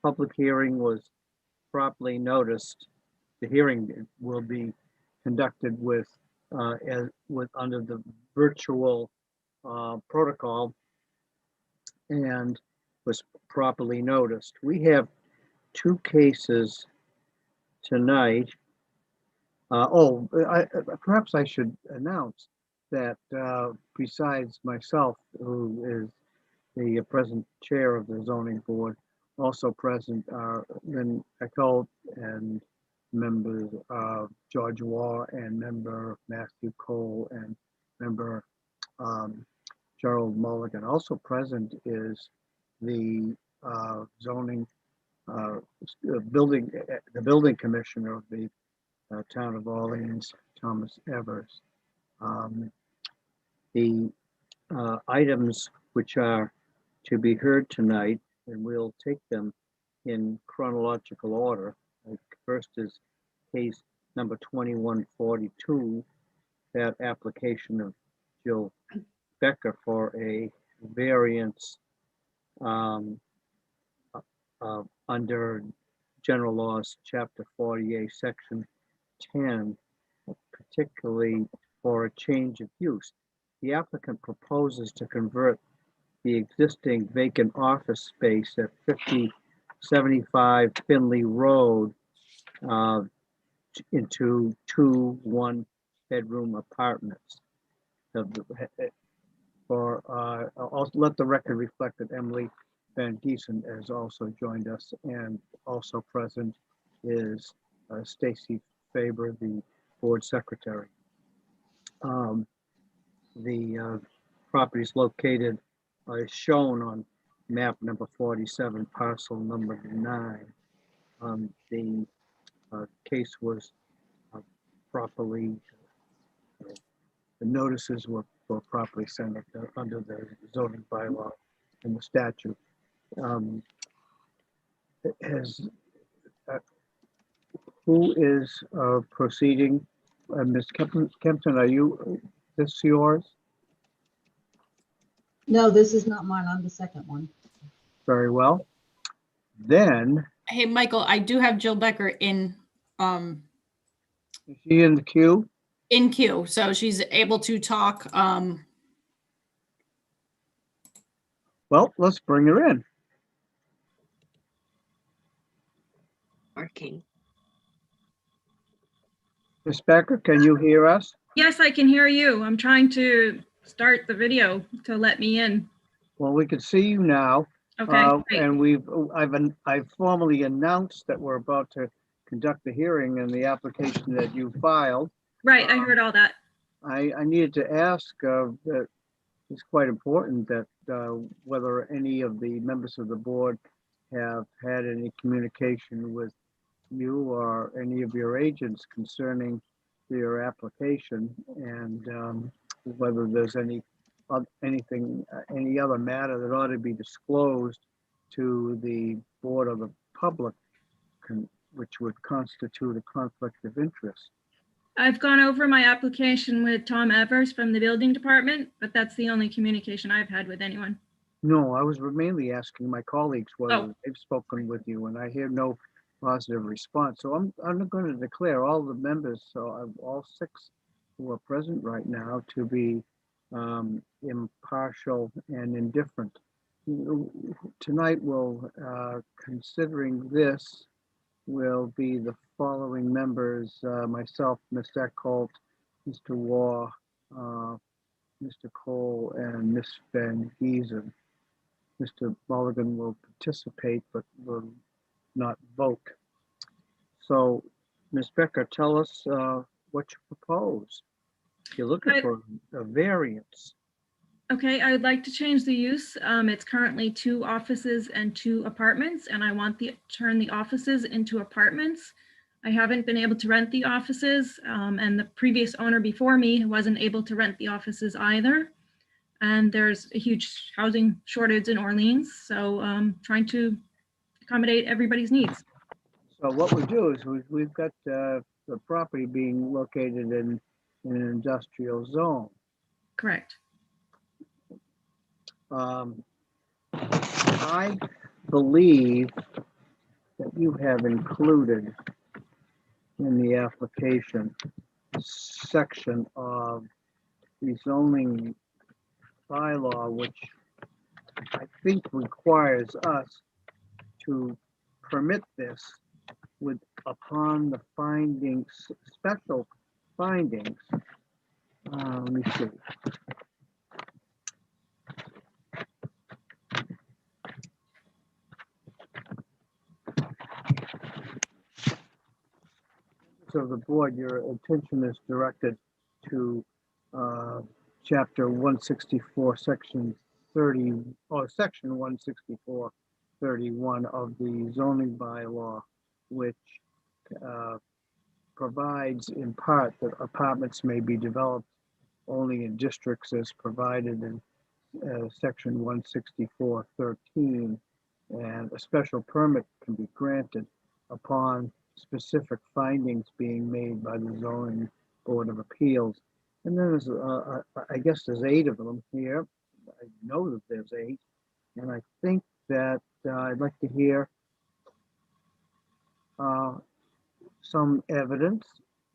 Public hearing was properly noticed. The hearing will be conducted under the virtual protocol and was properly noticed. We have two cases tonight. Perhaps I should announce that besides myself, who is the present chair of the zoning board, also present are Lynn Eckholt and members George Waugh and member Matthew Cole and member Gerald Mulligan. Also present is the zoning the building commissioner of the town of Orleans, Thomas Evers. The items which are to be heard tonight, and we'll take them in chronological order. First is case number 2142, that application of Jill Becker for a variance under General Laws, Chapter 48, Section 10, particularly for a change of use. The applicant proposes to convert the existing vacant office space at 5075 Finley Road into two one-bedroom apartments. I'll let the record reflect that Emily Van Giesen has also joined us, and also present is Stacy Faber, the board secretary. The property is located is shown on map number 47, parcel number 9. The case was properly, the notices were properly sent under the zoning bylaw and the statute. Who is proceeding? Ms. Kempton, are this yours? No, this is not mine. I'm the second one. Very well. Then. Hey, Michael, I do have Jill Becker in. Is she in the queue? In queue, so she's able to talk. Well, let's bring her in. Working. Ms. Becker, can you hear us? Yes, I can hear you. I'm trying to start the video to let me in. Well, we can see you now. Okay. And I've formally announced that we're about to conduct the hearing and the application that you filed. Right, I heard all that. I needed to ask that it's quite important that whether any of the members of the board have had any communication with you or any of your agents concerning your application, and whether there's any other matter that ought to be disclosed to the board or the public, which would constitute a conflict of interest. I've gone over my application with Tom Evers from the building department, but that's the only communication I've had with anyone. No, I was mainly asking my colleagues whether they've spoken with you, and I hear no positive response. So I'm going to declare all the members, so all 6 who are present right now, to be impartial and indifferent. Tonight, considering this, will be the following members: myself, Ms. Eckholt, Mr. Waugh, Mr. Cole, and Ms. Van Giesen. Mr. Mulligan will participate, but will not vote. So, Ms. Becker, tell us what you propose. You're looking for a variance. Okay, I would like to change the use. It's currently 2 offices and 2 apartments, and I want to turn the offices into apartments. I haven't been able to rent the offices, and the previous owner before me wasn't able to rent the offices either. And there's a huge housing shortage in Orleans, so trying to accommodate everybody's needs. So what we do is we've got the property being located in an industrial zone. Correct. I believe that you have included in the application section of the zoning bylaw, which I think requires us to permit this with, upon the findings, special findings. Let me see. So the board, your attention is directed to chapter 164, section 30, or section 164, 31 of the zoning bylaw, which provides in part that apartments may be developed only in districts as provided in section 164.13, and a special permit can be granted upon specific findings being made by the zoning board of appeals. And then there's, I guess there's 8 of them here. I know that there's 8, and I think that I'd like to hear some evidence,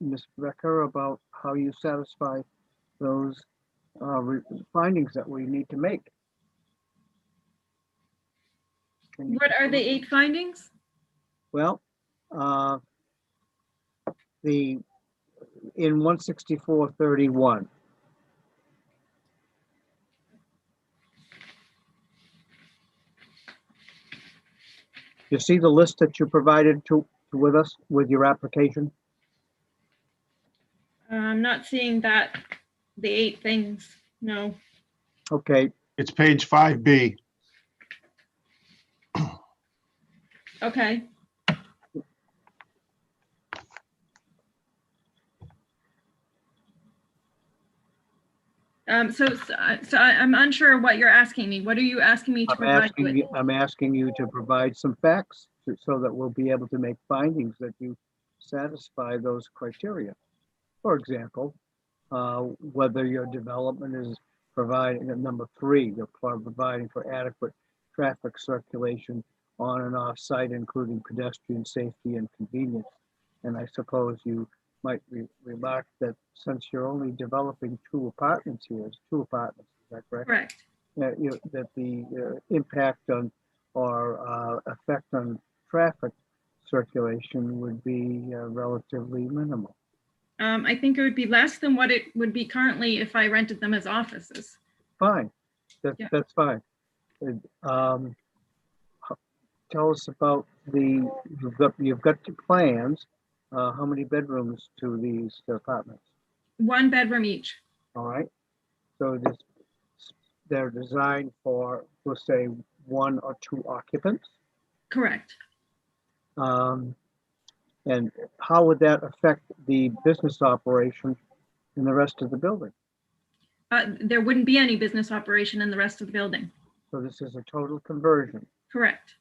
Ms. Becker, about how you satisfy those findings that we need to make. Can you- What are the 8 findings? Well, in 164.31. You see the list that you provided with us with your application? I'm not seeing that, the 8 things, no. Okay, It's page 5B. Okay. So I'm unsure what you're asking me. What are you asking me to provide you with? I'm asking you to provide some facts so that we'll be able to make findings that you satisfy those criteria. For example, whether your development is providing, number 3, you're providing for adequate traffic circulation on and off site, including pedestrian safety and convenience. And I suppose you might remark that since you're only developing 2 apartments here, it's 2 apartments, is that correct? Correct. That the impact on or effect on traffic circulation would be relatively minimal. I think it would be less than what it would be currently if I rented them as offices. Fine, Yeah. that's fine. Tell us about you've got 2 plans. How many bedrooms to these apartments? 1 bedroom each. All right. So they're designed for, let's say, 1 or 2 occupants. Correct. And how would that affect the business operation in the rest of the building? There wouldn't be any business operation in the rest of the building. So this is a total conversion. Correct.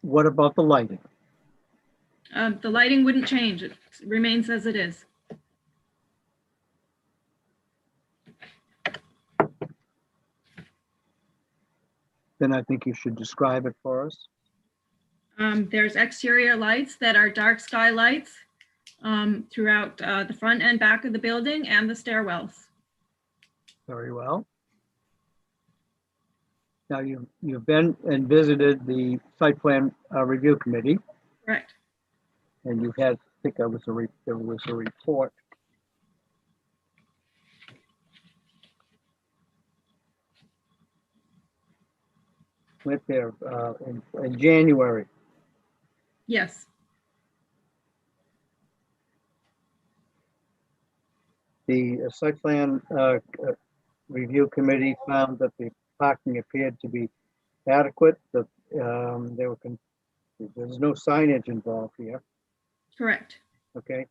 What about the lighting? The lighting wouldn't change. It remains as it is. Then I think you should describe it for us. There's exterior lights that are dark sky lights throughout the front and back of the building and the stairwells. Very well. Now you've been and visited the site plan review committee, Correct. and you had, I think there was a report. Went there in January. Yes. The site plan review committee found that the parking appeared to be adequate, that there's no signage involved here, Correct. okay?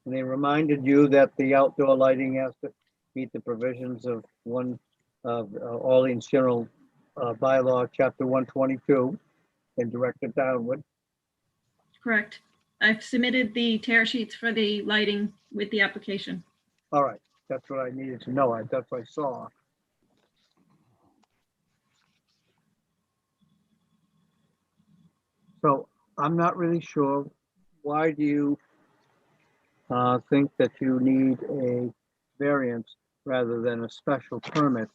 And they reminded you that the outdoor lighting has to meet the provisions of Orleans General Bylaw, Chapter 122, and direct it downward. Correct. I've submitted the tear sheets for the lighting with the application. All right, that's what I needed to know. That's what I saw. So I'm not really sure. Why do you think that you need a variance rather than a special permit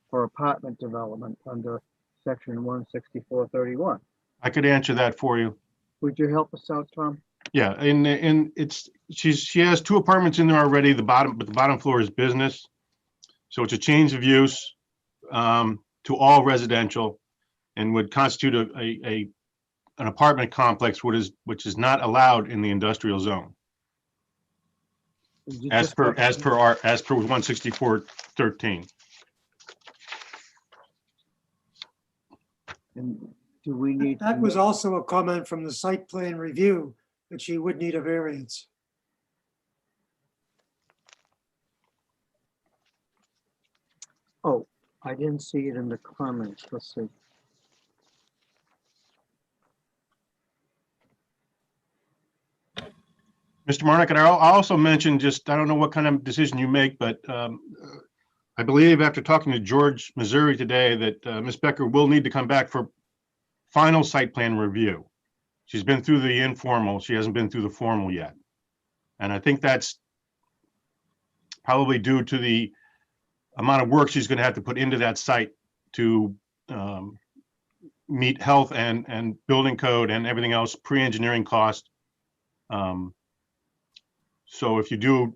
for apartment development under section 16431? I could answer that for you. Would you help us out, Tom? Yeah, and she has 2 apartments in there already, but the bottom floor is business. So it's a change of use to all residential and would constitute an apartment complex, which is not allowed in the industrial zone Is it as just per a- 164.13. And do we need? That to was know- also a comment from the site plan review that she would need a variance. Oh, I didn't see it in the comments. Let's see. Mr. Marnick, and I also mentioned just, I don't know what kind of decision you make, but I believe after talking to George Missouri today that Ms. Becker will need to come back for final site plan review. She's been through the informal, she hasn't been through the formal yet. And I think that's probably due to the amount of work she's going to have to put into that site to meet health and building code and everything else, pre-engineering cost. So if you do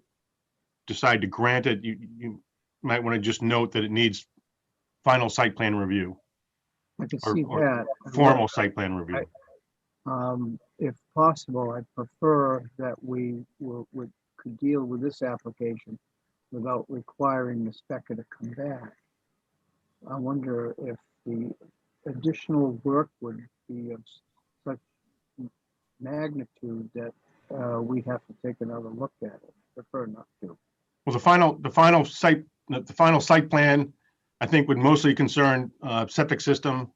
decide to grant it, you might want to just note that it needs final site plan review, I can Or- see or that. formal site plan review. If possible, I'd prefer that we could deal with this application without requiring Ms. Becker to come back. I wonder if the additional work would be of such magnitude that we'd have to take another look at it. Prefer not to. Well, the final site plan, I think would mostly concern septic system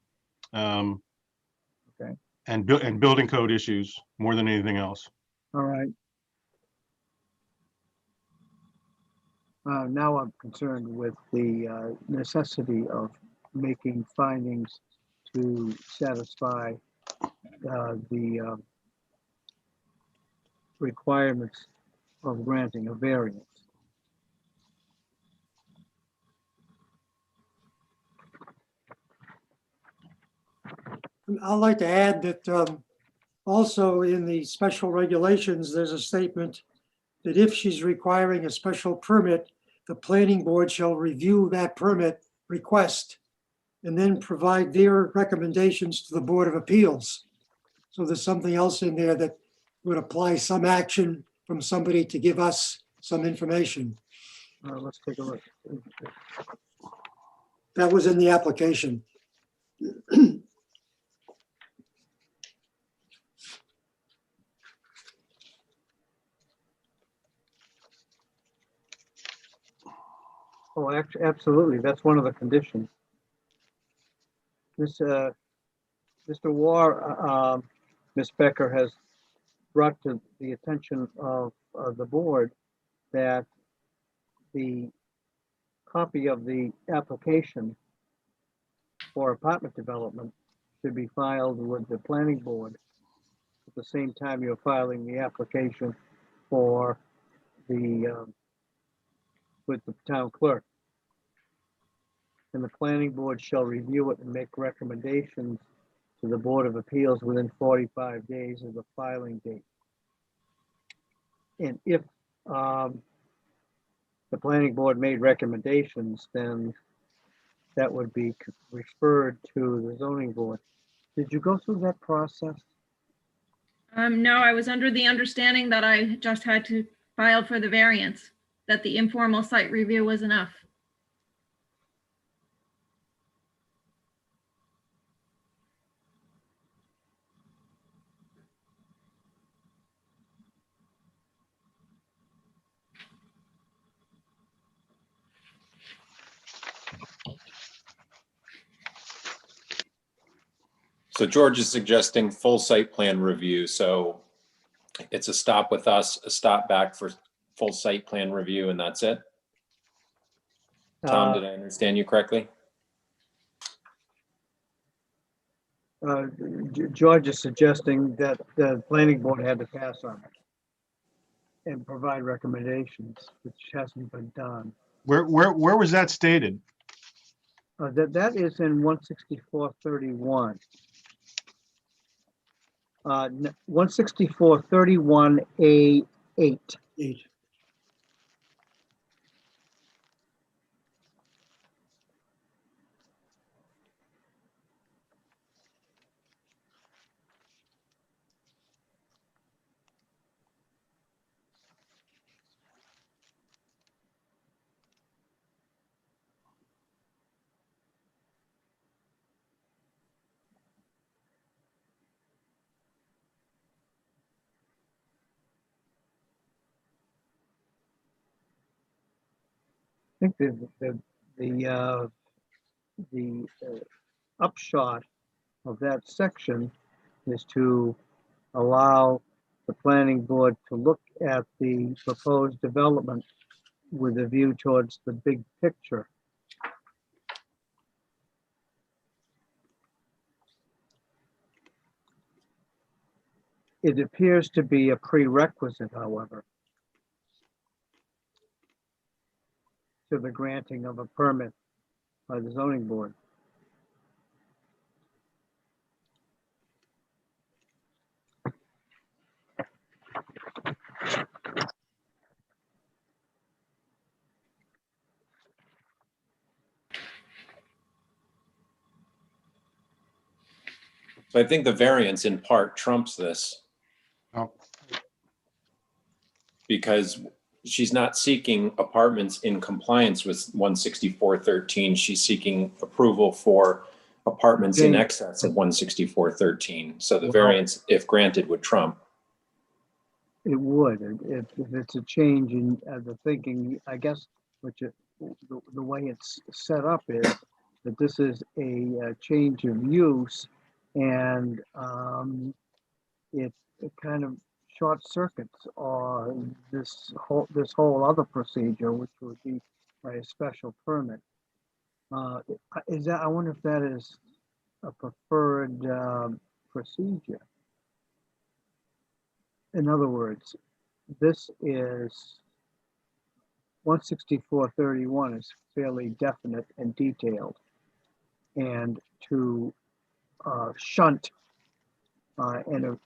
Okay. and building code issues more than anything else. All right. Now I'm concerned with the necessity of making findings to satisfy the requirements of granting a variance. I'd like to add that also in the special regulations, there's a statement that if she's requiring a special permit, the planning board shall review that permit request and then provide their recommendations to the Board of Appeals. So there's something else in there that would apply some action from somebody to give us some information. Let's take a look. That was in the application. Oh, absolutely. That's one of the conditions. Mr. War, Ms. Becker has brought to the attention of the board that the copy of the application for apartment development should be filed with the planning board at the same time you're filing the application for the with the town clerk. And the planning board shall review it and make recommendations to the Board of Appeals within 45 days of the filing date. And if the planning board made recommendations, then that would be referred to the zoning board. Did you go through that process? No, I was under the understanding that I just had to file for the variance, that the informal site review was enough. So George is suggesting full site plan review. So it's a stop with us, a stop back for full site plan review, and that's it? Tom, Uh, did I understand you correctly? George is suggesting that the planning board had to pass on it and provide recommendations, which hasn't been done. Where was that stated? That is in 16431. 16431A8. 8. I think the upshot of that section is to allow the planning board to look at the proposed development with a view towards the big picture. It appears to be a prerequisite, however, to the granting of a permit by the zoning board. So I think the variance in part trumps this Oh, because she's not seeking apartments in compliance with 16413. She's seeking approval for apartments in Jane. excess of 16413. So the Wow. variance, if granted, would trump. It would, if it's a change in the thinking, I guess, the way it's set up is that this is a change of use, and it kind of short circuits this whole other procedure, which would be by a special permit. Is that, I wonder if that is a preferred procedure. In other words, this is 16431 is fairly definite and detailed, and to shunt and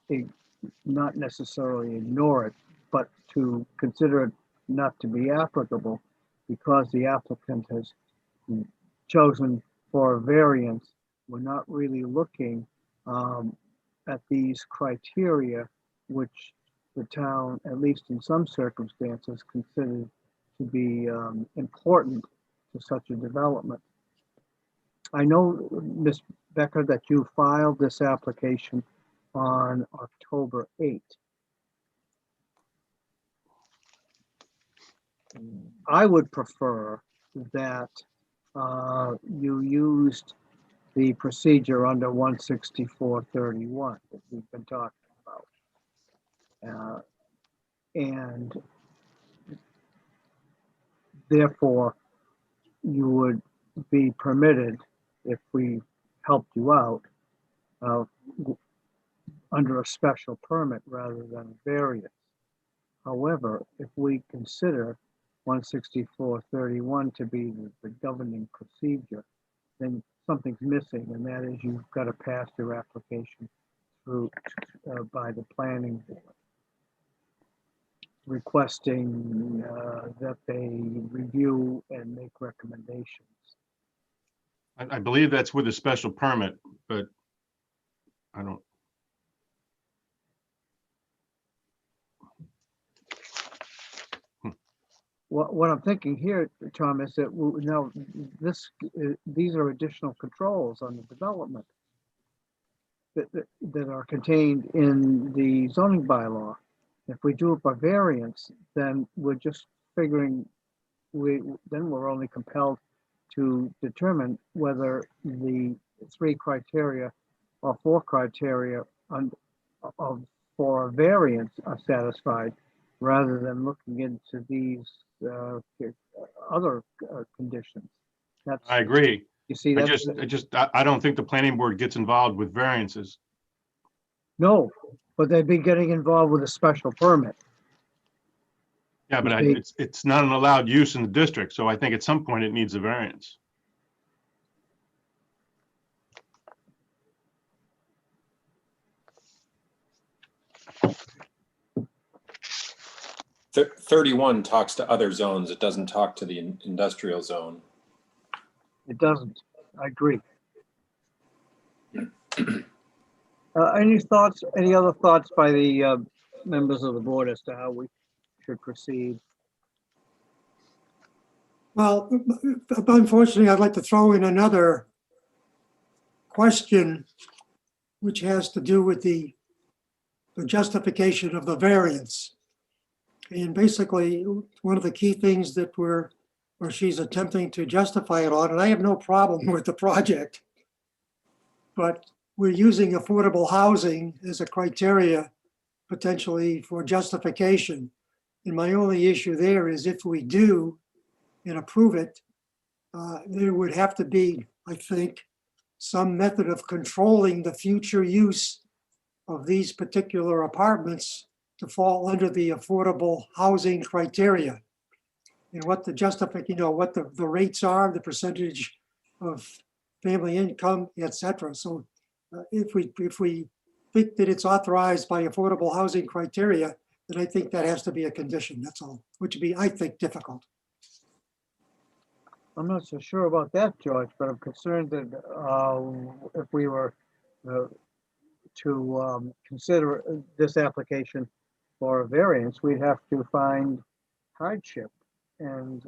not necessarily ignore it, but to consider it not to be applicable because the applicant has chosen for a variance. We're not really looking at these criteria, which the town, at least in some circumstances, considered to be important to such a development. I know, Ms. Becker, that you filed this application on October 8th. I would prefer that you used the procedure under 16431 that we've been talking about. And therefore, you would be permitted, if we helped you out, under a special permit rather than a variance. However, if we consider 16431 to be the governing procedure, then something's missing, and that is you've got to pass your application through by the planning board, requesting that they review and make recommendations. I believe that's with a special permit, but I don't. What I'm thinking here, Tom, is that now these are additional controls on the development that are contained in the zoning bylaw. If we do it by variance, then we're just figuring then we're only compelled to determine whether the 3 criteria or 4 criteria of for a variance are satisfied, rather than looking into these other conditions. That's, I agree. you see, that's, I don't think the planning board gets involved with variances. no, but they'd be getting involved with a special permit. Yeah, but You see- it's not an allowed use in the district, so I think at some point it needs a variance. Thir- 31 talks to other zones. It doesn't talk to the industrial zone. It doesn't. I agree. Any thoughts, any other thoughts by the members of the board as to how we should proceed? Well, unfortunately, I'd like to throw in another question, which has to do with the justification of the variance. And basically, one of the key things that she's attempting to justify it on, and I have no problem with the project, but we're using affordable housing as a criteria potentially for justification. And my only issue there is if we do and approve it, there would have to be, I think, some method of controlling the future use of these particular apartments to fall under the affordable housing criteria. And what the what the rates are, the percentage of family income, et cetera. So if we think that it's authorized by affordable housing criteria, then I think that has to be a condition, that's all, which would be, I think, difficult. I'm not so sure about that, George, but I'm concerned that if we were to consider this application for a variance, we'd have to find hardship. And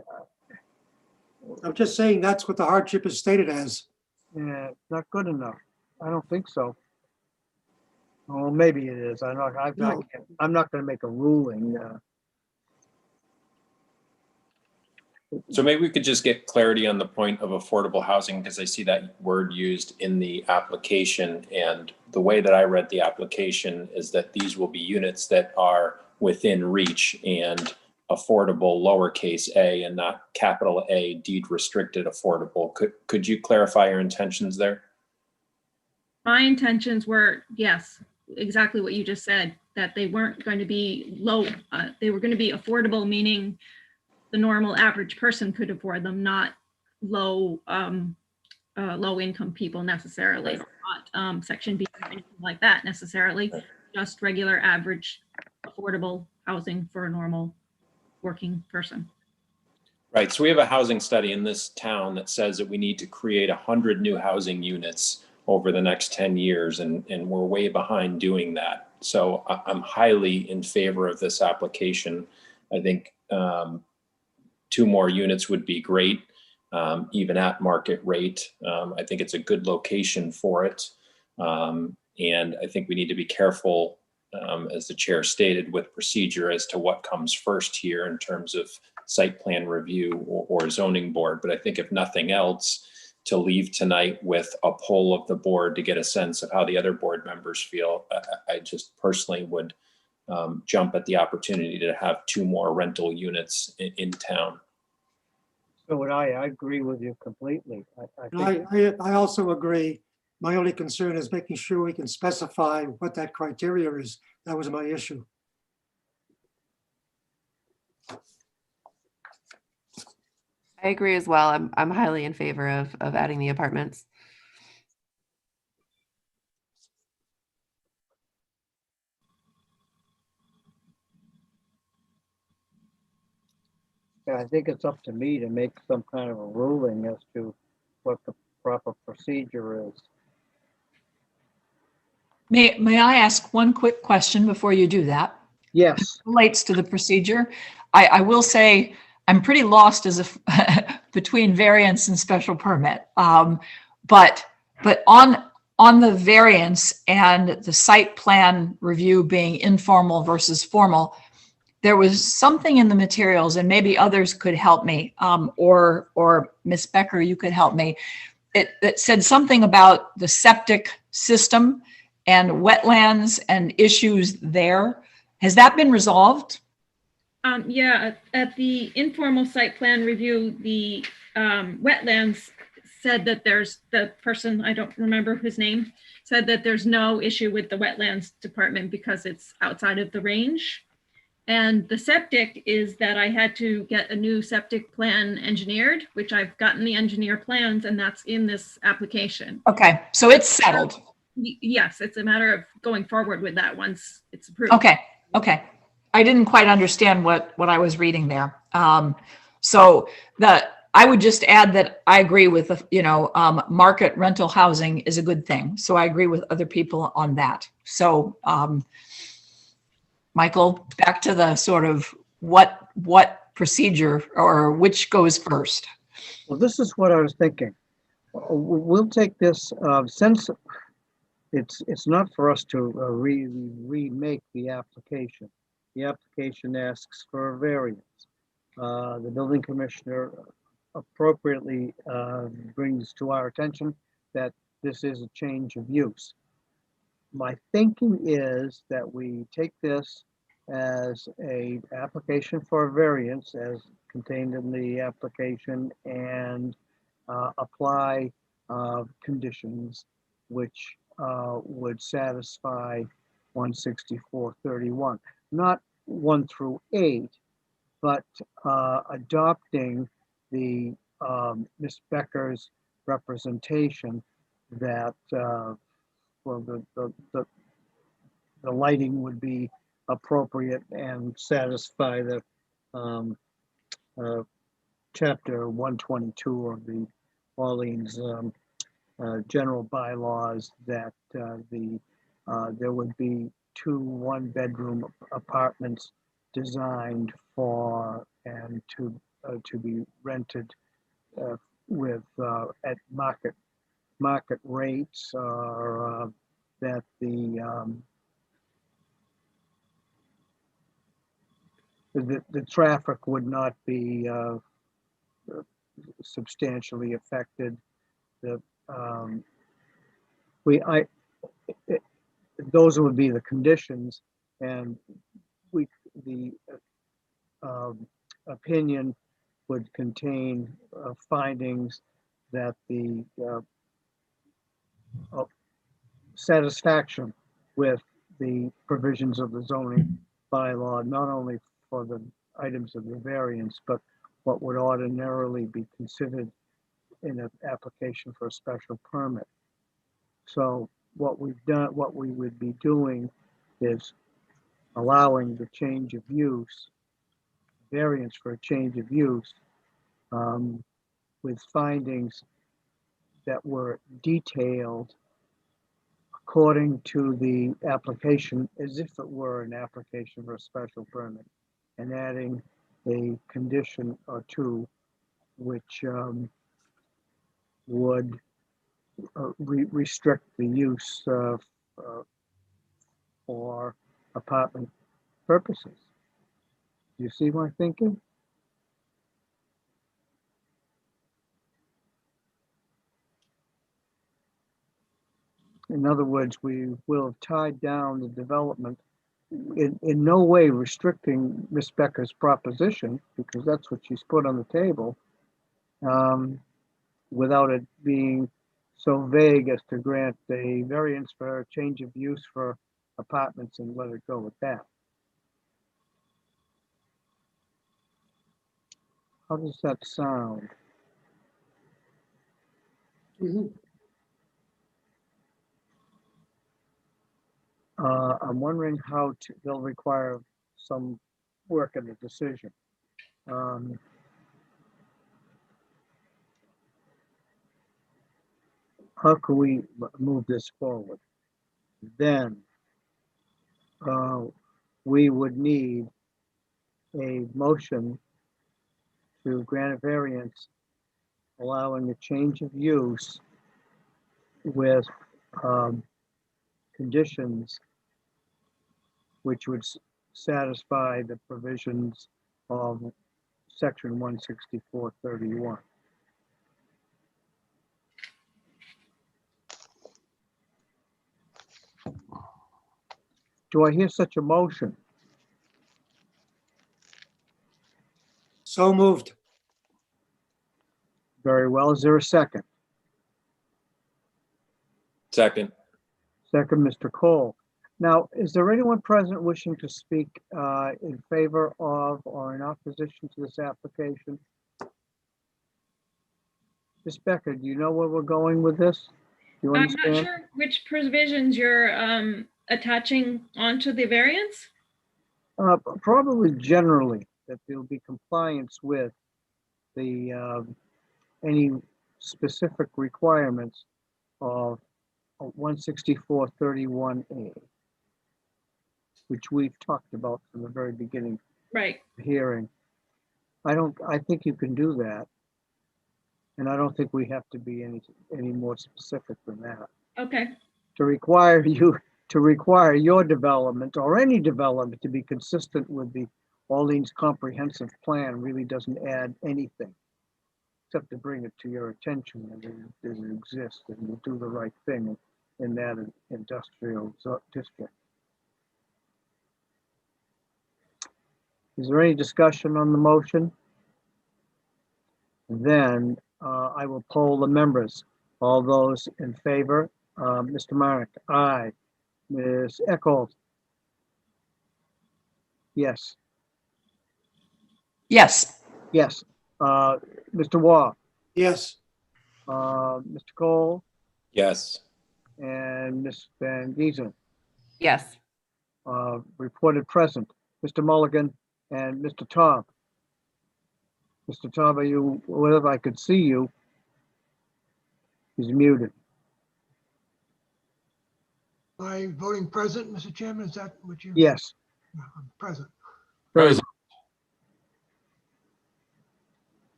I'm just saying that's what the hardship is stated as. not good enough. I don't think so. Well, maybe it is. I'm not going to make a ruling. So maybe we could just get clarity on the point of affordable housing, because I see that word used in the application. And the way that I read the application is that these will be units that are within reach and affordable lowercase a and not capital A deed restricted affordable. Could you clarify your intentions there? My intentions were, yes, exactly what you just said, that they weren't going to be low. They were going to be affordable, meaning the normal average person could afford them, not low income people necessarily, not Section B or anything like that necessarily, just regular average affordable housing for a normal working person. Right. So we have a housing study in this town that says that we need to create 100 new housing units over the next 10 years, and we're way behind doing that. So I'm highly in favor of this application. I think 2 more units would be great, even at market rate. I think it's a good location for it. And I think we need to be careful, as the chair stated, with procedure as to what comes first here in terms of site plan review or zoning board. But I think if nothing else, to leave tonight with a poll of the board to get a sense of how the other board members feel, I just personally would jump at the opportunity to have 2 more rental units in town. So would I agree with you completely. I think I also agree. My only concern is making sure we can specify what that criteria is. That was my issue. I agree as well. I'm highly in favor of adding the apartments. I think it's up to me to make some kind of a ruling as to what the proper procedure is. May I ask one quick question before you do that? Yes, Relates to the procedure. I will say I'm pretty lost as between variance and special permit. But on the variance and the site plan review being informal versus formal, there was something in the materials, and maybe others could help me, or Ms. Becker, you could help me. It said something about the septic system and wetlands and issues there. Has that been resolved? Yeah, at the informal site plan review, the wetlands said that there's, the person, I don't remember his name, said that there's no issue with the wetlands department because it's outside of the range. And the septic is that I had to get a new septic plan engineered, which I've gotten the engineer plans, and that's in this application. Okay, so it's settled. Yes, it's a matter of going forward with that once it's approved. Okay, okay. I didn't quite understand what I was reading there. So I would just add that I agree with, market rental housing is a good thing. So I agree with other people on that. So, Michael, back to the sort of what procedure or which goes first. Well, this is what I was thinking. We'll take this, since it's not for us to remake the application. The application asks for a variance. The building commissioner appropriately brings to our attention that this is a change of use. My thinking is that we take this as a application for a variance as contained in the application and apply conditions which would satisfy 164.31. Not 1 through 8, but adopting the Ms. Becker's representation that the lighting would be appropriate and satisfy the chapter 122 of the Orleans general bylaws, that there would be 2 one-bedroom apartments designed for and to be rented with at market rates, or that the traffic would not be substantially affected. Those would be the conditions, and the opinion would contain findings that the satisfaction with the provisions of the zoning bylaw, not only for the items of the variance, but what would ordinarily be considered in an application for a special permit. So what we would be doing is allowing the change of use, variance for a change of use, with findings that were detailed according to the application, as if it were an application for a special permit, and adding a condition or two which would restrict the use for apartment purposes. You see my thinking? In other words, we will have tied down the development, in no way restricting Ms. Becker's proposition, because that's what she's put on the table, without it being so vague as to grant a variance for a change of use for apartments and let it go with that. How does that sound? I'm wondering how they'll require some work in the decision. How can we move this forward? Then we would need a motion to grant a variance allowing a change of use with conditions which would satisfy the provisions of section 164.31. Do I hear such a motion? So moved. Very well. Is there a second? Second. Second, Mr. Cole. Now, is there anyone present wishing to speak in favor of or in opposition to this application? Ms. Becker, do you know where we're going with this? Do you I'm not understand? sure which provisions you're attaching onto the variance. Probably generally, that there'll be compliance with the, any specific requirements of 164-31A, which we've talked about from the very beginning of Right. the hearing. I think you can do that. And I don't think we have to be any more specific than that. Okay. To require your development or any development to be consistent with the Orleans Comprehensive Plan really doesn't add anything, except to bring it to your attention that it exists and you'll do the right thing in that industrial district. Is there any discussion on the motion? Then I will poll the members. All those in favor, Mr. Marek, aye. Ms. Eckholt? Yes. Yes. Yes. Mr. Waugh, Yes. Mr. Cole, Yes. and Ms. Van Giesen, Yes. reported present. Mr. Mulligan and Mr. Taub. Mr. Taub, are you, whether I could see you? He's muted. Am I voting present, Mr. Chairman? Is that what you? Yes. I'm present. Very Present.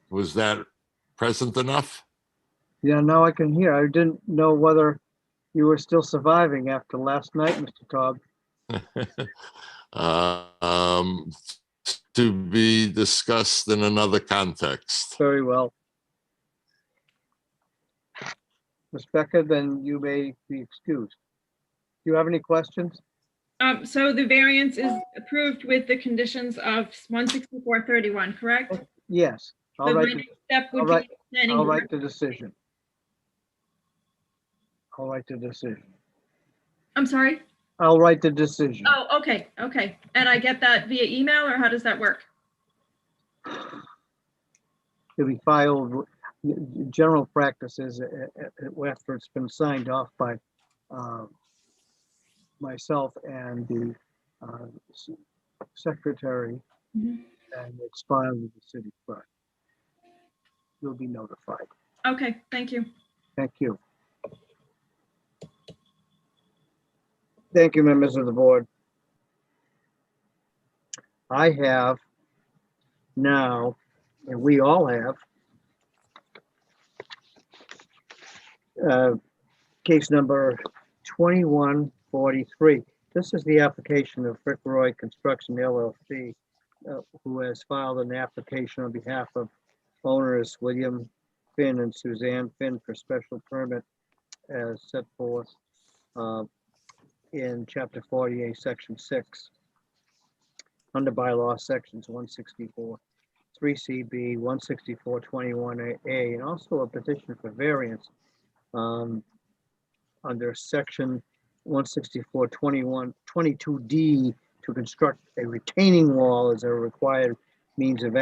Was that present enough? Yeah, now I can hear. I didn't know whether you were still surviving after last night, Mr. Taub. To be discussed in another context. Very well. Ms. Becker, then you may be excused. Do you have any questions? So the variance is approved with the conditions of 164-31, correct? Yes. So I'll my write, next step would I'll be write- planning I'll board. write the decision. I'll write the decision. I'm sorry? I'll write the decision. Oh, okay, okay. And I get that via email, or how does that work? It'll be filed, general practices after it's been signed off by myself and the secretary, Mhm. and it's filed with the city clerk. You'll be notified. Okay, thank you. Thank you. Thank you, members of the board. I have now, and we all have, case number 2143. This is the application of Frick Roy Construction LLC, who has filed an application on behalf of owners William Finn and Suzanne Finn for special permit as set forth in chapter 48, section 6, under bylaw sections 164, 3CB, 164, 21A, and also a petition for variance under section 164, 22D to construct a retaining wall as a required means of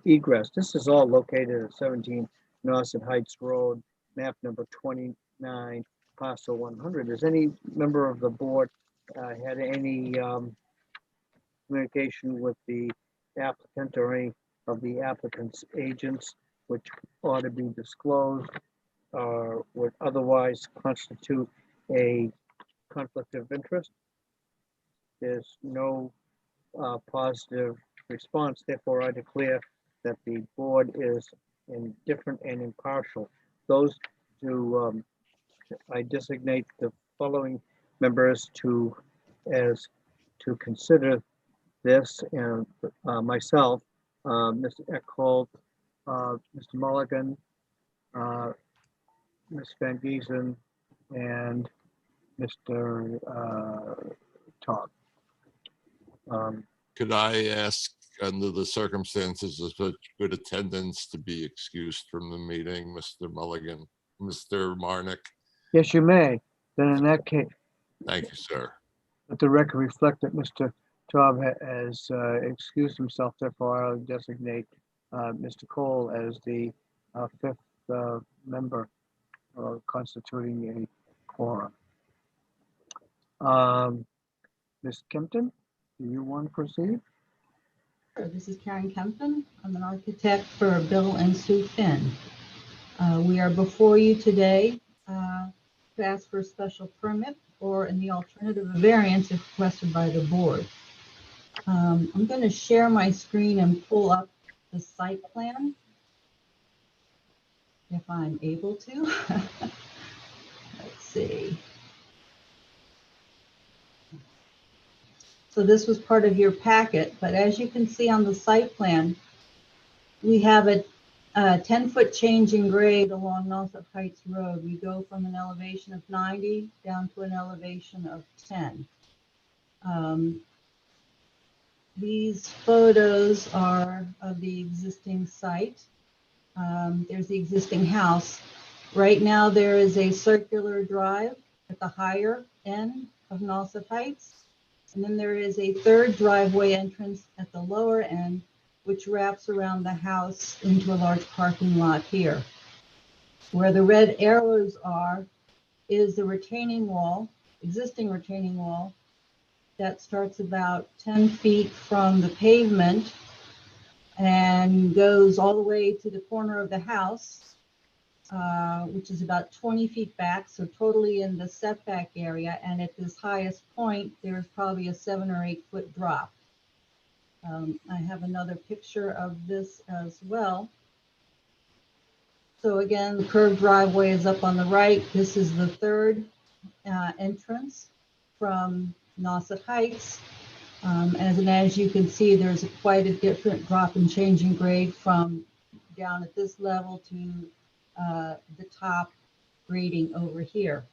egress. This is all located at 17 Nauset Heights Road, map number 29, parcel 100. Has any member of the board had any communication with the applicant or any of the applicant's agents which ought to be disclosed or would otherwise constitute a conflict of interest? There's no positive response, therefore I declare that the board is indifferent and impartial. Those who I designate the following members to consider this, and myself, Mr. Eckholt, Mr. Mulligan, Ms. Van Giesen, and Mr. Todd. Could I ask, under the circumstances of such good attendance, to be excused from the meeting, Mr. Mulligan, Mr. Marnick? Yes, you may. Then in that case, Thank you, sir. let the record reflect that Mr. Taub has excused himself. Therefore, I'll designate Mr. Cole as the fifth member constituting a quorum. Ms. Kempton, do you want to proceed? Sure. This is Karen Kempton. I'm an architect for Bill and Sue Finn. We are before you today to ask for a special permit or in the alternative, a variance if requested by the board. I'm going to share my screen and pull up the site plan if I'm able to. Let's see. So this was part of your packet, but as you can see on the site plan, we have a 10-foot change in grade along Nauset Heights Road. We go from an elevation of 90 down to an elevation of 10. These photos are of the existing site. There's the existing house. Right now, there is a circular drive at the higher end of Nauset Heights. And then there is a third driveway entrance at the lower end, which wraps around the house into a large parking lot here. Where the red arrows are is the retaining wall, existing retaining wall, that starts about 10 feet from the pavement and goes all the way to the corner of the house, which is about 20 feet back, so totally in the setback area. And at this highest point, there's probably a 7 or 8 foot drop. I have another picture of this as well. So again, the curved driveway is up on the right. This is the third entrance from Nauset Heights. As you can see, there's quite a different drop and change in grade from down at this level to the top grading over here.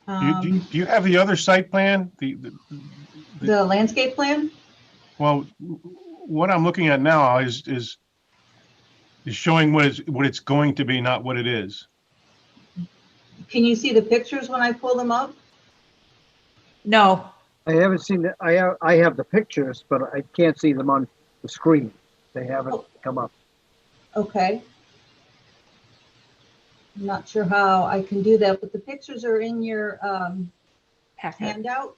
Do you have the other site plan? The landscape plan? Well, what I'm looking at now is showing what it's going to be, not what it is. Can you see the pictures when I pull them up? No, I haven't seen the, I have the pictures, but I can't see them on the screen. They haven't come up. Okay. I'm not sure how I can do that, but the pictures are in your handout.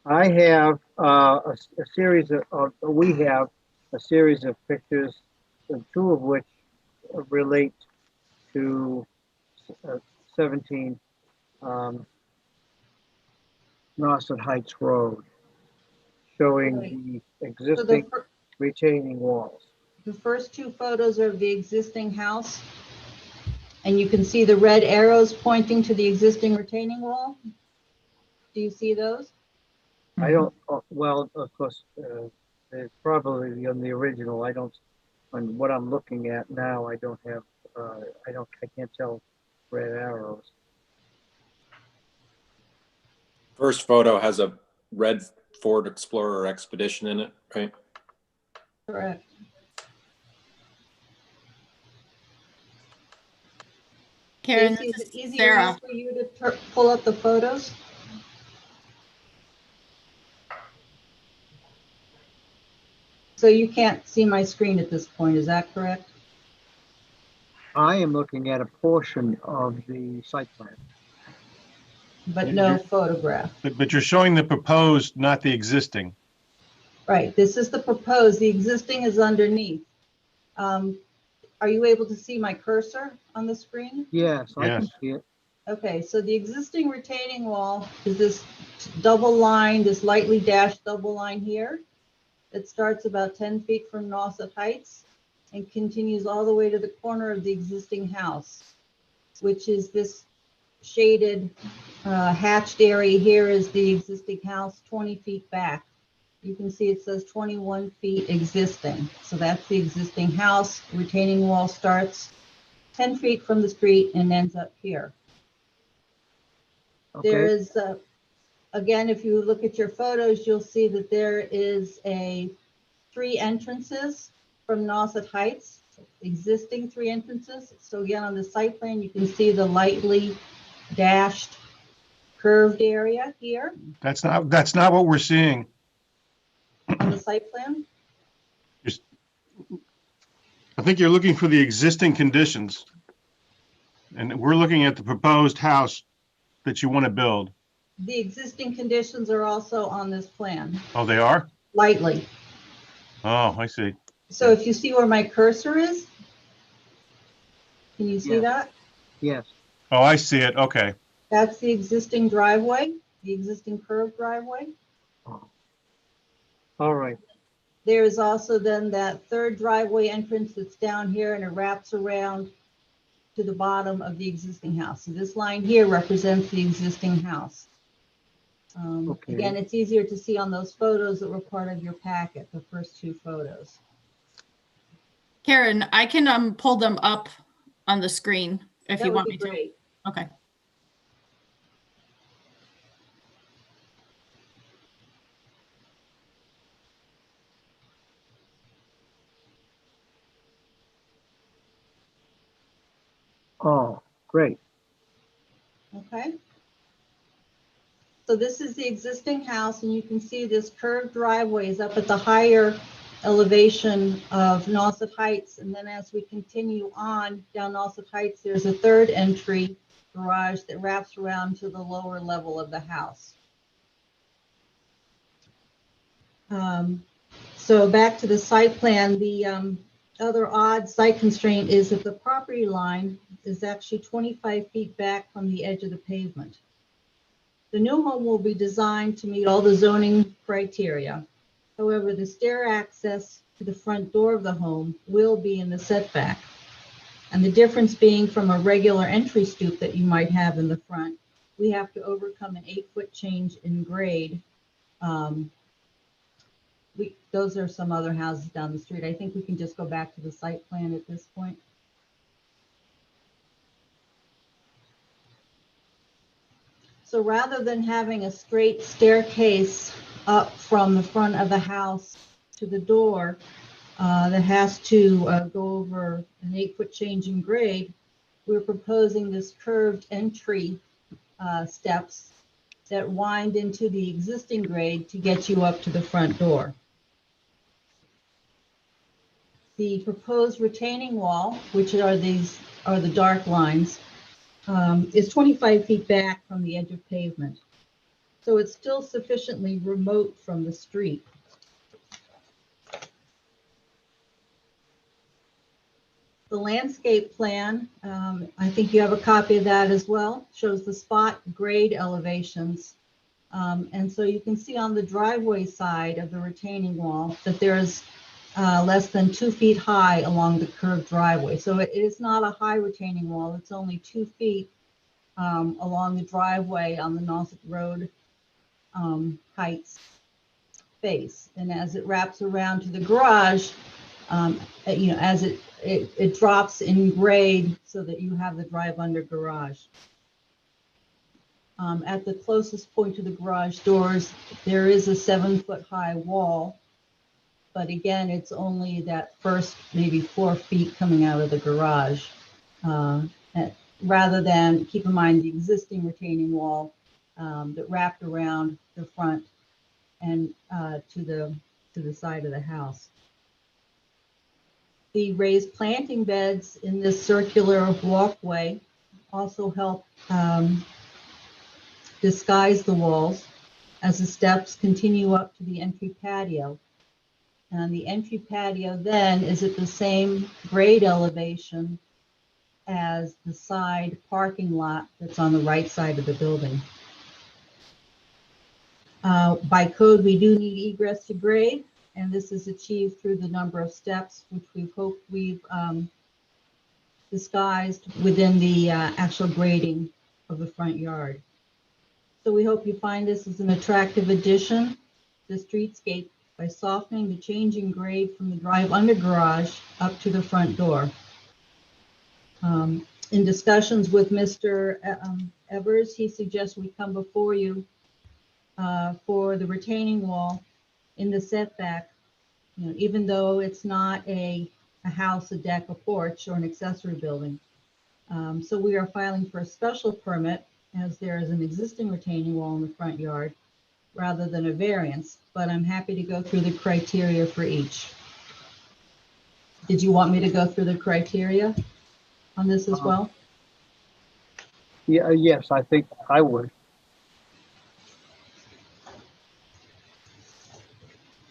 I have a series of, we have a series of pictures, two of which relate to 17 Nauset Heights Road, showing Right. the existing retaining walls. The first two photos are of the existing house. And you can see the red arrows pointing to the existing retaining wall. Do you see those? I don't, well, of course, it's probably on the original. I don't, on what I'm looking at now, I don't have, I can't tell red arrows. First photo has a red Ford Explorer Expedition in it, right? Correct. Karen, Stacy, this is it is easier Sarah. for you to pull up the photos? So you can't see my screen at this point, is that correct? I am looking at a portion of the site plan. But no photograph. But you're showing the proposed, not the existing. Right, this is the proposed, the existing is underneath. Are you able to see my cursor on the screen? Yes, I can Yes. see it. Okay, so the existing retaining wall is this double line, this lightly dashed double line here. It starts about 10 feet from Nauset Heights and continues all the way to the corner of the existing house, which is this shaded hatched area here is the existing house 20 feet back. You can see it says 21 feet existing. So that's the existing house. Retaining wall starts 10 feet from the street and ends up here. There Okay, is again, if you look at your photos, you'll see that there is 3 entrances from Nauset Heights, existing 3 entrances. So again, on the site plan, you can see the lightly dashed curved area here That's not what we're seeing. on the site plan. I think you're looking for the existing conditions. And we're looking at the proposed house that you want to build. The existing conditions are also on this plan, Oh, they are? lightly. Oh, I see. So if you see where my cursor is, can you see Yes. that? Yes, Oh, I see it. Okay. That's the existing driveway, the existing curved driveway. all right. There is also then that 3rd driveway entrance that's down here and it wraps around to the bottom of the existing house. So this line here represents the existing house. Okay. Again, it's easier to see on those photos that were part of your packet, the first 2 photos. Karen, I can pull them up on the screen if That you would want be me to. great. Okay. Oh, great. Okay. So this is the existing house, and you can see this curved driveway is up at the higher elevation of Nauset Heights. And then as we continue on down Nauset Heights, there's a 3rd entry garage that wraps around to the lower level of the house. So back to the site plan, the other odd site constraint is that the property line is actually 25 feet back from the edge of the pavement. The new home will be designed to meet all the zoning criteria. However, the stair access to the front door of the home will be in the setback. And the difference being from a regular entry stoop that you might have in the front, we have to overcome an 8-foot change in grade. Those are some other houses down the street. I think we can just go back to the site plan at this point. So rather than having a straight staircase up from the front of the house to the door that has to go over an 8-foot change in grade, we're proposing this curved entry steps that wind into the existing grade to get you up to the front door. The proposed retaining wall, which are the dark lines, is 25 feet back from the edge of pavement. So it's still sufficiently remote from the street. The landscape plan, I think you have a copy of that as well, shows the spot grade elevations. And so you can see on the driveway side of the retaining wall that there's less than 2 feet high along the curved driveway. So it is not a high retaining wall. It's only 2 feet along the driveway on the Nauset Road Heights face. And as it wraps around to the garage, as it drops in grade so that you have the drive under garage. At the closest point to the garage doors, there is a 7-foot high wall. But again, it's only that first maybe 4 feet coming out of the garage. Rather than, keep in mind, the existing retaining wall that wrapped around the front and to the side of the house. The raised planting beds in this circular walkway also help disguise the walls as the steps continue up to the entry patio. And the entry patio then is at the same grade elevation as the side parking lot that's on the right side of the building. By code, we do need egress to grade, and this is achieved through the number of steps, which we've disguised within the actual grading of the front yard. So we hope you find this as an attractive addition to the streetscape by softening the changing grade from the drive under garage up to the front door. In discussions with Mr. Evers, he suggests we come before you for the retaining wall in the setback, even though it's not a house, a deck, a porch, or an accessory building. So we are filing for a special permit as there is an existing retaining wall in the front yard rather than a variance, but I'm happy to go through the criteria for each. Did you want me to go through the criteria on this as well? Yeah, yes, I think I would.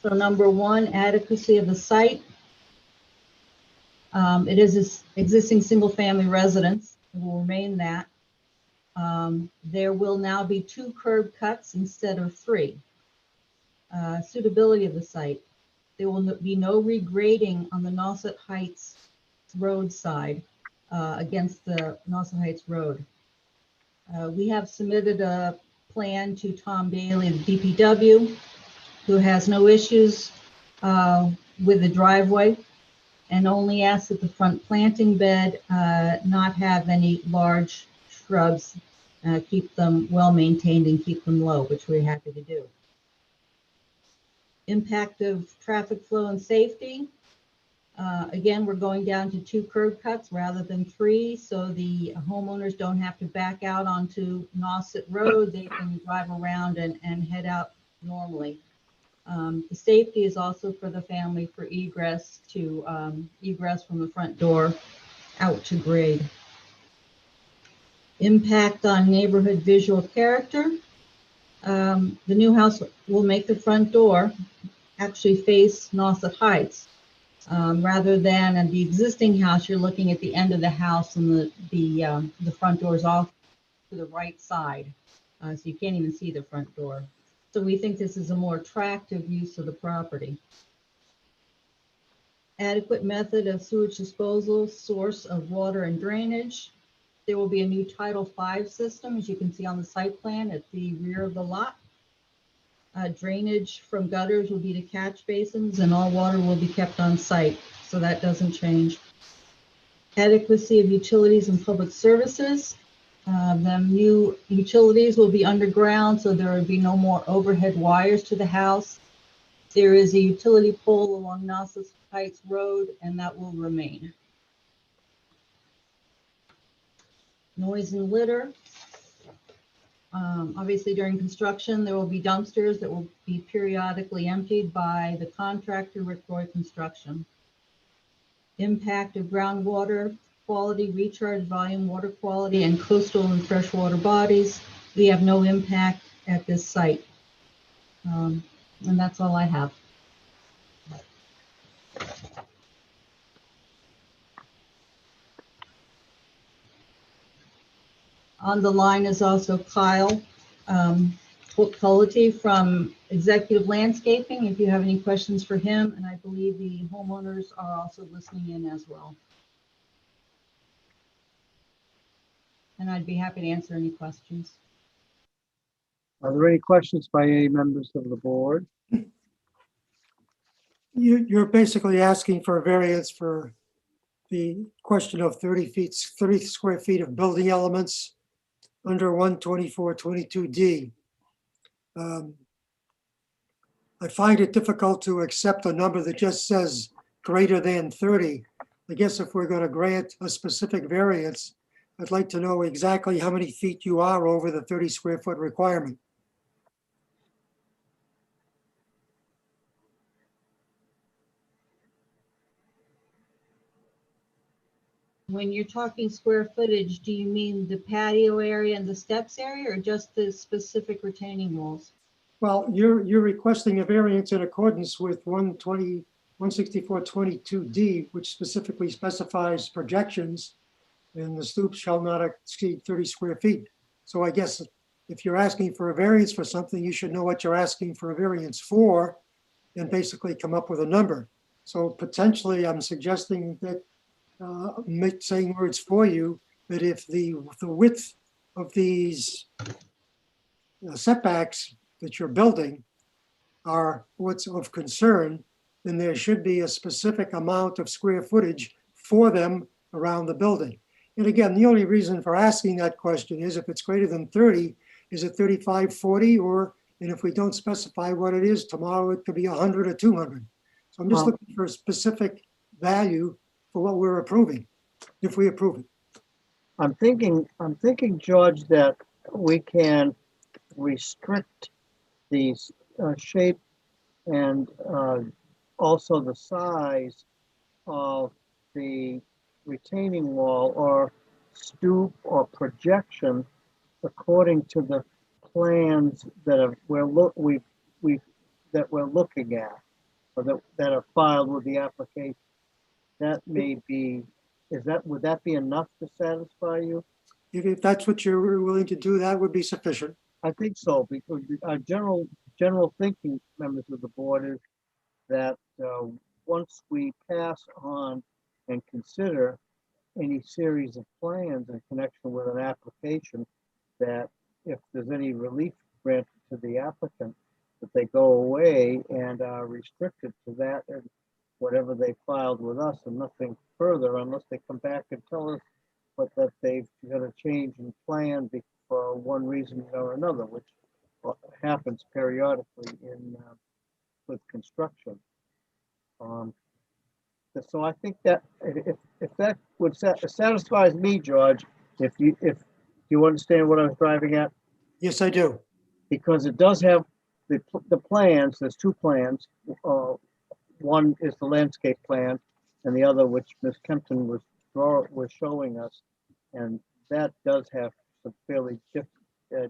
So number one, adequacy of the site. It is an existing single-family residence. It will remain that. There will now be 2 curb cuts instead of 3. Suitability of the site. There will be no regrading on the Nauset Heights Road side against the Nauset Heights Road. We have submitted a plan to Tom Bailey, the DPW, who has no issues with the driveway and only asks that the front planting bed not have any large shrubs, keep them well maintained and keep them low, which we're happy to do. Impact of traffic flow and safety. Again, we're going down to 2 curb cuts rather than 3, so the homeowners don't have to back out onto Nauset Road. They can drive around and head out normally. The safety is also for the family for egress from the front door out to grade. Impact on neighborhood visual character. The new house will make the front door actually face Nauset Heights. Rather than at the existing house, you're looking at the end of the house and the front door is off to the right side. So you can't even see the front door. So we think this is a more attractive use of the property. Adequate method of sewage disposal, source of water and drainage. There will be a new Title V system, as you can see on the site plan at the rear of the lot. Drainage from gutters will be to catch basins and all water will be kept on site, so that doesn't change. Adequacy of utilities and public services. The new utilities will be underground, so there will be no more overhead wires to the house. There is a utility pole along Nauset Heights Road, and that will remain. Noise and litter. Obviously, during construction, there will be dumpsters that will be periodically emptied by the contractor, Rick Roy Construction. Impact of groundwater quality, recharge volume, water quality, and coastal and freshwater bodies. We have no impact at this site. And that's all I have. On the line is also Kyle Cullity from Executive Landscaping, if you have any questions for him, and I believe the homeowners are also listening in as well. And I'd be happy to answer any questions. Are there any questions by any members of the board? You're basically asking for a variance for the question of 30 square feet of building elements under 124.22D. I find it difficult to accept a number that just says greater than 30. I guess if we're going to grant a specific variance, I'd like to know exactly how many feet you are over the 30 square foot requirement. When you're talking square footage, do you mean the patio area and the steps area or just the specific retaining walls? Well, you're requesting a variance in accordance with 164.22D, which specifically specifies projections, and the stoop shall not exceed 30 square feet. So I guess if you're asking for a variance for something, you should know what you're asking for a variance for and basically come up with a number. So potentially I'm suggesting that, saying words for you, that if the width of these setbacks that you're building are what's of concern, then there should be a specific amount of square footage for them around the building. And again, the only reason for asking that question is if it's greater than 30, is it 35, 40, or And if we don't specify what it is, tomorrow it could be 100 or 200. So I'm just Well- looking for a specific value for what we're approving, if we approve it. I'm thinking, George, that we can restrict the shape and also the size of the retaining wall or stoop or projection according to the plans that we're looking at, or that are filed with the application. That may be, would that be enough to satisfy you? If that's what you're willing to do, that would be sufficient. I think so, because our general thinking, members of the board, is that once we pass on and consider any series of plans in connection with an application, that if there's any relief granted to the applicant, that they go away and are restricted to that and whatever they filed with us and nothing further, unless they come back and tell us that they've got a change in plan for one reason or another, which happens periodically with construction. So I think that if that would satisfies me, George, if you understand what I was driving at, Yes, I do. because it does have the plans. There's two plans. One is the landscape plan, and the other, which Ms. Kempton was showing us, and that does have some fairly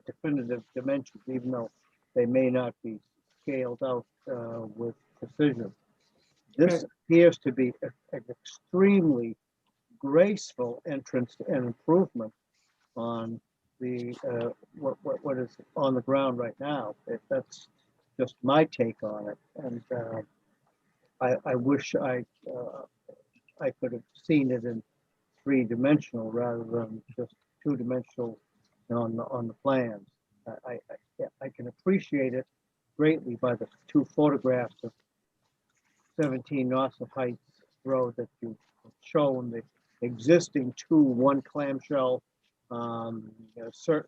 definitive dimensions, even though they may not be scaled out with precision. This appears to be an extremely graceful entrance and improvement on the what is on the ground right now. That's just my take on it, and I wish I could have seen it in three-dimensional rather than just two-dimensional on the plans. I can appreciate it greatly by the two photographs of 17 Nauset Heights Road that you've shown, the existing one clamshell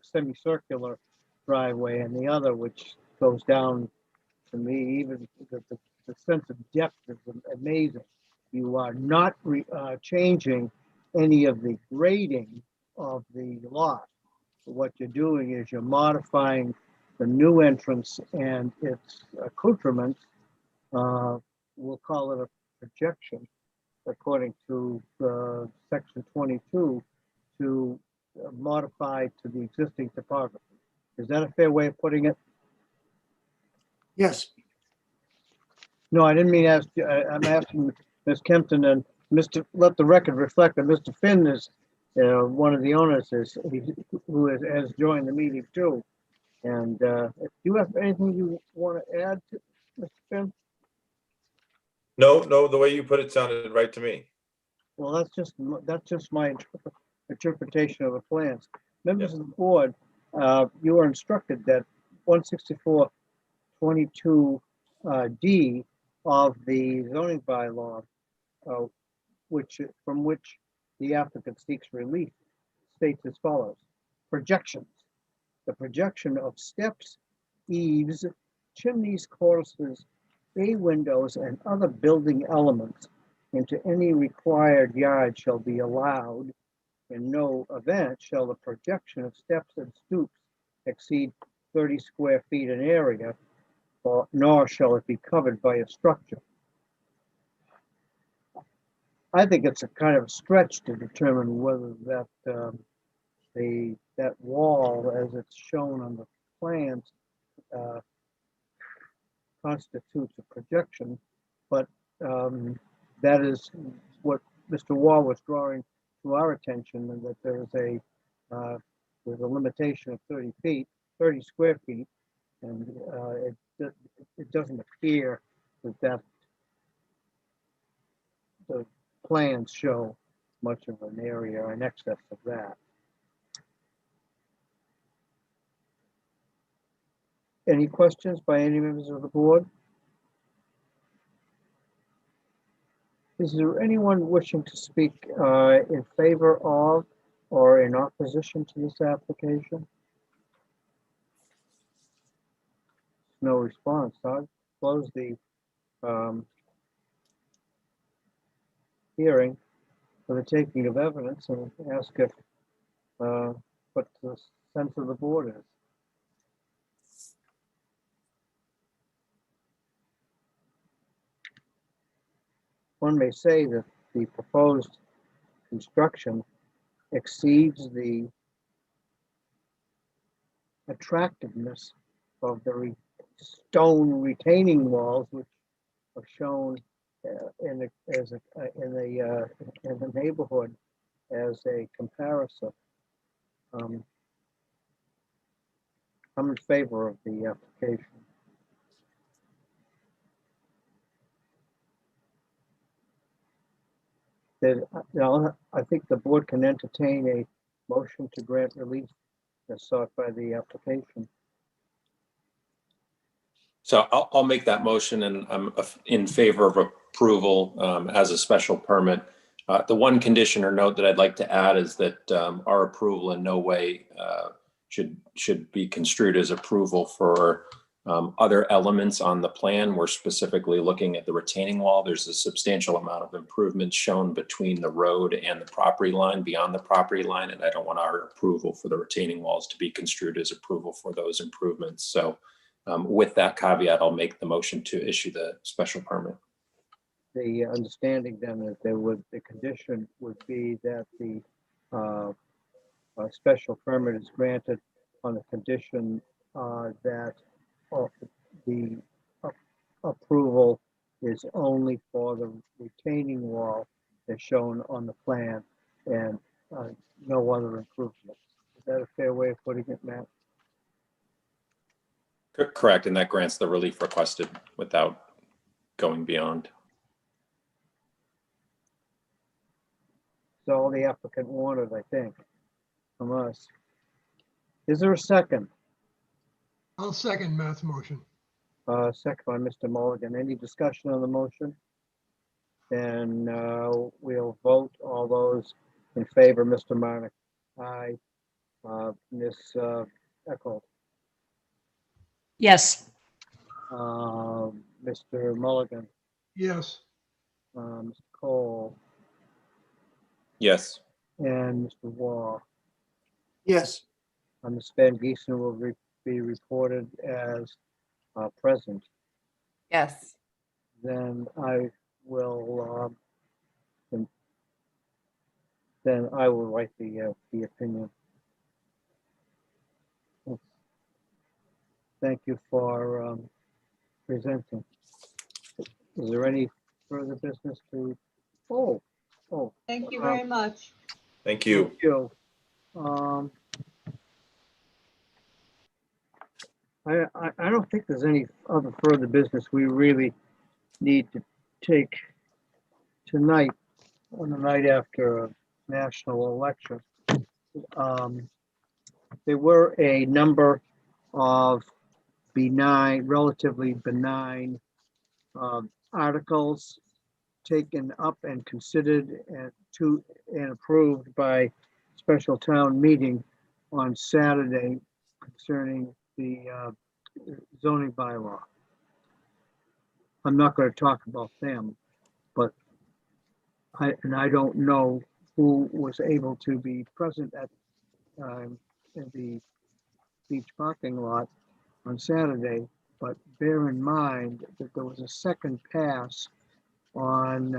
semicircular driveway, and the other, which goes down, to me, even the sense of depth is amazing. You are not changing any of the grading of the lot. What you're doing is you're modifying the new entrance and its accoutrements. We'll call it a projection, according to section 22, to modify to the existing topography. Is that a fair way of putting it? Yes. No, I didn't mean ask. I'm asking Ms. Kempton, and let the record reflect that Mr. Finn is one of the owners who has joined the meeting too. And if you have anything you want to add to Mr. Finn? No, the way you put it sounded right to me. Well, that's just my interpretation of the plans. Members of the board, you are instructed that 164.22 D of the zoning bylaw, from which the applicant seeks relief, states as follows: projections. The projection of steps, eaves, chimneys, cornices, bay windows, and other building elements into any required yard shall be allowed. In no event shall the projection of steps and stoops exceed 30 square feet in area, nor shall it be covered by a structure. I think it's a kind of a stretch to determine whether that wall, as it's shown on the plans, constitutes a projection, but that is what Mr. Wall was drawing to our attention, and that there's a limitation of 30 square feet, and it doesn't appear that the plans show much of an area in excess of that. Any questions by any members of the board? Is there anyone wishing to speak in favor of or in opposition to this application? no response, I'll close the hearing for the taking of evidence and ask if what the sense of the board is. One may say that the proposed construction exceeds the attractiveness of the stone retaining walls, which are shown in the neighborhood as a comparison. I'm in favor of the application. I think the board can entertain a motion to grant relief as sought by the application. So I'll make that motion, and I'm in favor of approval as a special permit. The one condition or note that I'd like to add is that our approval in no way should be construed as approval for other elements on the plan. We're specifically looking at the retaining wall. There's a substantial amount of improvements shown between the road and the property line, beyond the property line, and I don't want our approval for the retaining walls to be construed as approval for those improvements. So with that caveat, I'll make the motion to issue the special permit. The understanding then that the condition would be that the special permit is granted on the condition that the approval is only for the retaining wall as shown on the plan and no other improvements. Is that a fair way of putting it, Matt? Correct, and that grants the relief requested without going beyond. So all the applicant wanted, I think, from us. Is there a second? I'll second Matt's motion. Second by Mr. Mulligan. Any discussion on the motion? Then we'll vote. All those in favor, Mr. Marnick. Aye. Ms. Echols. Yes. Mr. Mulligan. Yes. Mr. Cole. Yes. And Mr. Wall. Yes. Ms. Van Giesen will be reported as present. Yes. Then I will write the opinion. Thank you for presenting. Is there any further business to? Oh. Thank you very much. Thank you. Thank you. I don't think there's any other further business we really need to take tonight on the night after a national election. There were a number of relatively benign articles taken up and considered and approved by special town meeting on Saturday concerning the zoning bylaw. I'm not going to talk about them, but I don't know who was able to be present at in the beach parking lot on Saturday, but bear in mind that there was a second pass on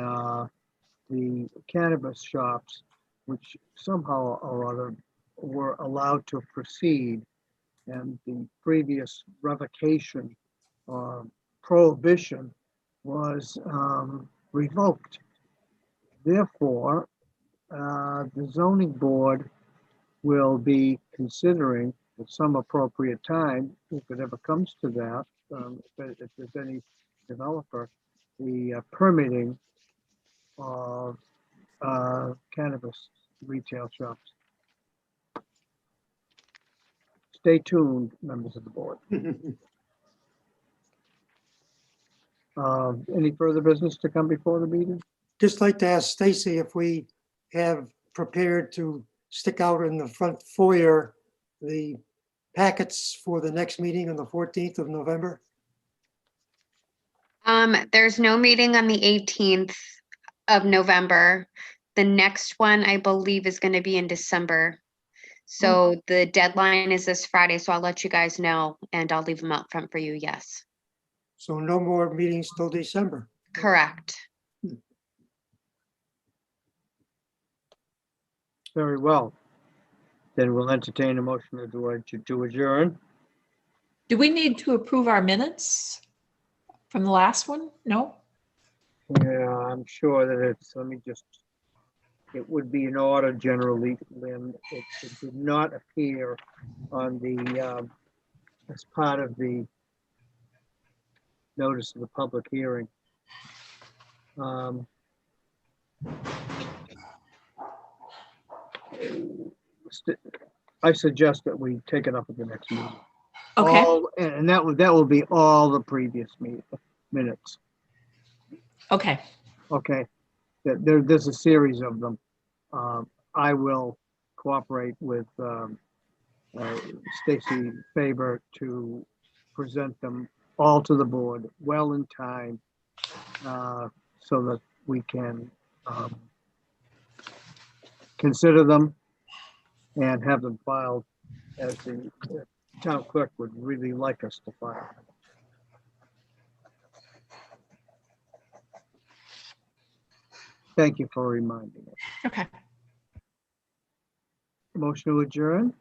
the cannabis shops, which somehow or other were allowed to proceed, and the previous revocation or prohibition was revoked. Therefore, the zoning board will be considering at some appropriate time, if it ever comes to that, if there's any developer, the permitting of cannabis retail shops. Stay tuned, members of the board. Any further business to come before the meeting? Just like to ask Stacy if we have prepared to stick out in the front foyer the packets for the next meeting on the 14th of November. There's no meeting on the 18th of November. The next one, I believe, is going to be in December. So the deadline is this Friday, so I'll let you guys know and I'll leave them out front for you. Yes, So no more meetings till December. correct. Very well. Then we'll entertain a motion to adjourn. Do we need to approve our minutes from the last one? No? Yeah, I'm sure that it's, let me just, it would be in order generally, Lynn. It did not appear on the, as part of the notice of the public hearing. I suggest that we take it up at the next meeting. Okay, And that will be all the previous minutes. okay. Okay, there's a series of them. I will cooperate with Stacy Faber to present them all to the board well in time, so that we can consider them and have them filed as the town clerk would really like us to file. Thank you for reminding us. Okay. Motion to adjourn,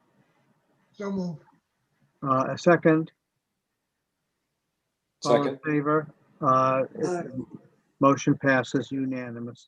So moved. a second. All in Second. favor? Motion passes unanimous.